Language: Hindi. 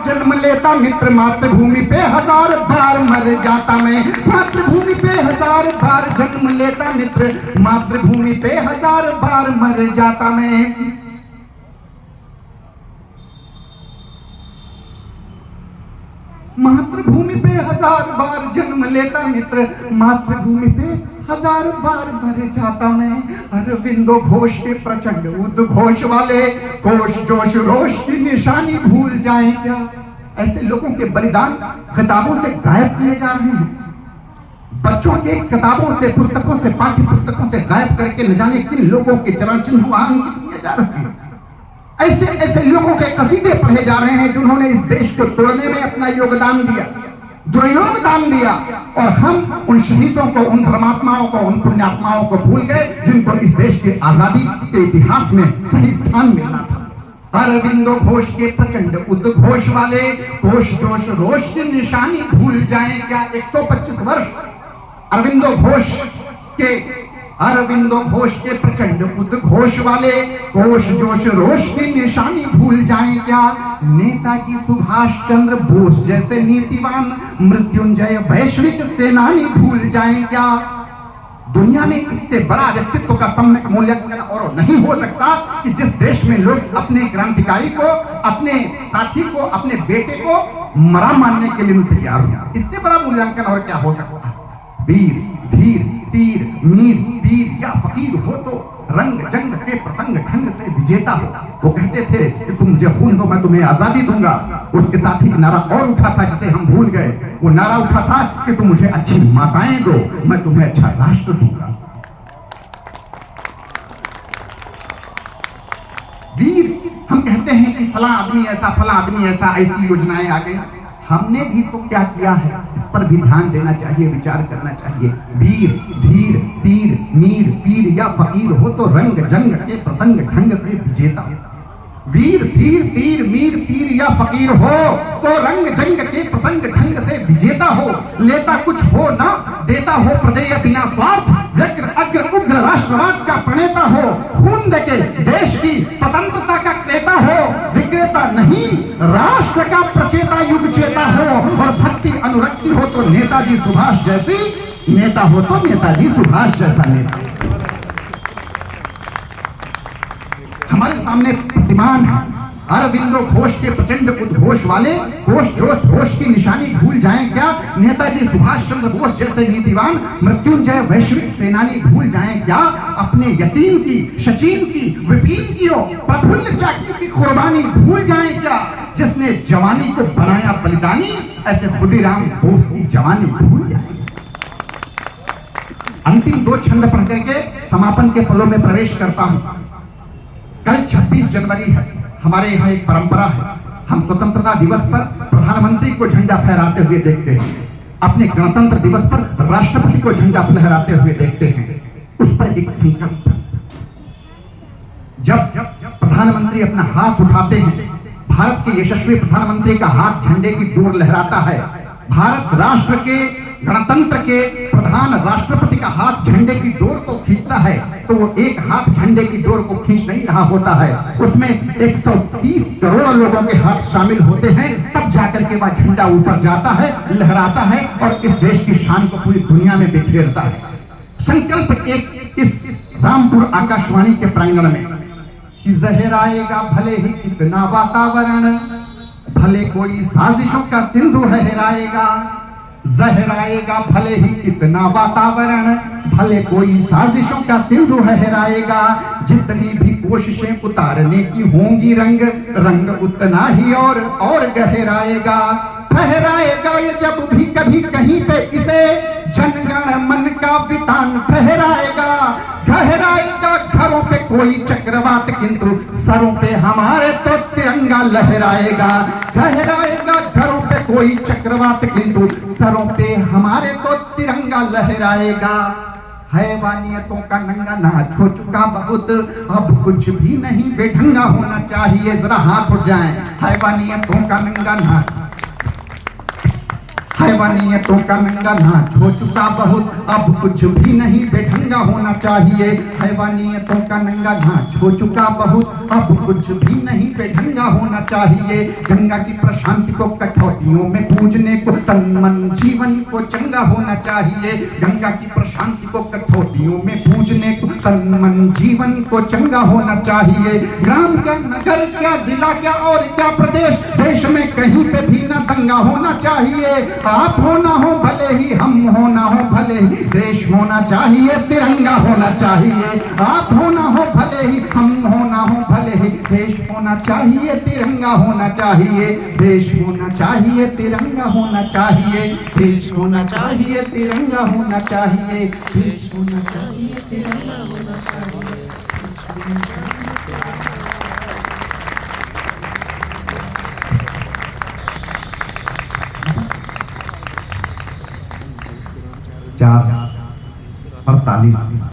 जन्म लेता मित्र, मातृभूमि पे 1000 बार मर जाता मैं। मातृभूमि पे 1000 बार जन्म लेता मित्र, मातृभूमि पे 1000 बार मर जाता मैं। मातृभूमि पे 1000 बार जन्म लेता मित्र, मातृभूमि पे 1000 बार मर जाता मैं। अरविंदो घोष के प्रचंड उद्घोष वाले कोश जोश रोश की निशानी भूल जाएं क्या? ऐसे लोगों के बलिदान किताबों से गायब किए जा रहे हैं। बच्चों के किताबों से, पुस्तकों से, पाठ्य पुस्तकों से गायब करके न जाने किन लोगों के चरण चिन्ह वहां अंकित किए जा रहे हैं। ऐसे ऐसे लोगों के कसीदे पढ़े जा रहे हैं जिन्होंने इस देश को तोड़ने में अपना योगदान दिया, दुर्योगदान दिया, और हम उन शहीदों को, उन धर्मात्माओं को, उन पुण्यात्माओं को भूल गए जिनको इस देश के आजादी के इतिहास में सही स्थान मिलना था। अरविंदो घोष के प्रचंड उद्घोष वाले कोश जोश रोश की निशानी भूल जाएं क्या? 125 वर्ष अरविंदो घोष के प्रचंड उद्घोष वाले कोश जोश रोश की निशानी भूल जाएं क्या? नेताजी सुभाष चंद्र बोस जैसे नीतिवान मृत्युंजय वैश्विक सेनानी भूल जाएं क्या? दुनिया में इससे बड़ा व्यक्तित्व का सम्यक मूल्यांकन और नहीं हो सकता कि जिस देश में लोग अपने क्रांतिकारी को, अपने साथी को, अपने बेटे को मरा मानने के लिए तैयार हो। इससे बड़ा मूल्यांकन और क्या हो सकता है? वीर, धीर, तीर, मीर, पीर या फकीर हो तो रंग जंग के प्रसंग ढंग से विजेता हो। वो कहते थे कि तुम मुझे खून दो मैं तुम्हें आजादी दूंगा। उसके साथ ही नारा और उठा था जिसे हम भूल गए। वो नारा उठा था कि तुम मुझे अच्छी माताएं दो, मैं तुम्हें अच्छा राष्ट्र दूंगा। वीर, हम कहते हैं कि फला आदमी ऐसा, फला आदमी ऐसा, ऐसी योजनाएं आ गई। हमने भी तो क्या किया है, इस पर भी ध्यान देना चाहिए, विचार करना चाहिए। वीर, धीर, तीर, मीर, पीर या फकीर हो तो रंग जंग के प्रसंग ढंग से विजेता हो। वीर, धीर, तीर, मीर, पीर या फकीर हो तो रंग जंग के प्रसंग ढंग से विजेता हो। लेता कुछ हो ना, देता हो प्रदेय बिना स्वार्थ, व्यग्र अग्र उग्र राष्ट्रवाद का प्रणेता हो। खून देके देश की स्वतंत्रता का क्रेता हो, विक्रेता नहीं राष्ट्र का प्रचेता युग चेता हो। और भक्ति अनुरक्ति हो तो नेताजी सुभाष जैसी, नेता हो तो नेताजी सुभाष जैसा नेता। हमारे सामने प्रतिमान है अरविंदो घोष के प्रचंड उद्घोष वाले कोश जोश होश की निशानी भूल जाएं क्या? नेताजी सुभाष चंद्र बोस जैसे नीतिवान मृत्युंजय वैश्विक सेनानी भूल जाएं क्या? अपने यतीम की, सचिन की, विपिन की और प्रफुल्ल चाकी की कुर्बानी भूल जाएं क्या? जिसने जवानी को बनाया बलिदानी, ऐसे खुदीराम बोस की जवानी भूल जाएं। अंतिम 2 छंद पढ़ करके समापन के पलों में प्रवेश करता हूं। कल 26 जनवरी है। हमारे यहाँ एक परंपरा है, हम स्वतंत्रता दिवस पर प्रधानमंत्री को झंडा फहराते हुए देखते हैं, अपने गणतंत्र दिवस पर राष्ट्रपति को झंडा फहराते हुए देखते हैं। उस पर एक संकल्प, जब प्रधानमंत्री अपना हाथ उठाते हैं, भारत के यशस्वी प्रधानमंत्री का हाथ झंडे की डोर लहराता है। भारत राष्ट्र के, गणतंत्र के प्रधान राष्ट्रपति का हाथ झंडे की डोर को खींचता है तो वो एक हाथ झंडे की डोर को खींच नहीं रहा होता है, उसमें 130 करोड़ लोगों के हाथ शामिल होते हैं। तब जाकर के वह झंडा ऊपर जाता है, लहराता है और इस देश की शान को पूरी दुनिया में बिखेरता है। संकल्प एक इस रामपुर आकाशवाणी के प्रांगण में कि जहर आएगा भले ही कितना वातावरण, भले कोई साजिशों का सिंधु लहराएगा। जहर आएगा भले ही कितना वातावरण, भले कोई साजिशों का सिंधु लहराएगा। जितनी भी कोशिशें उतारने की होंगी रंग, रंग उतना ही और गहराएगा। फहराएगा ये जब भी कभी कहीं पे इसे जनगण मन का वितान फहराएगा। गहराएगा घरों पे कोई चक्रवात किंतु सरों पे हमारे तो तिरंगा लहराएगा। गहराएगा घरों पे कोई चक्रवात किंतु सरों पे हमारे तो तिरंगा लहराएगा। हैवानियतों का नंगा नाच हो चुका बहुत, अब कुछ भी नहीं बेढंगा होना चाहिए। जरा हाथ उठ जाएं। हैवानियतों का नंगा नाच, हैवानियतों का नंगा नाच हो चुका बहुत, अब कुछ भी नहीं बेढंगा होना चाहिए। हैवानियतों का नंगा नाच हो चुका बहुत, अब कुछ भी नहीं बेढंगा होना चाहिए। गंगा की प्रशांति को कठौतियों में पूजने को तन मन जीवन को चंगा होना चाहिए। गंगा की प्रशांति को कठौतियों में पूजने को तन मन जीवन को चंगा होना चाहिए। ग्राम क्या, नगर क्या, जिला क्या और क्या प्रदेश, देश में कहीं पे भी ना दंगा होना चाहिए। आप हो ना हो भले ही, हम हो ना हो भले ही, देश होना चाहिए, तिरंगा होना चाहिए। आप हो ना हो भले ही, हम हो ना हो भले ही, देश होना चाहिए, तिरंगा होना चाहिए। देश होना चाहिए, तिरंगा होना चाहिए। देश होना चाहिए, तिरंगा होना चाहिए। देश होना चाहिए, तिरंगा होना चाहिए। 4:48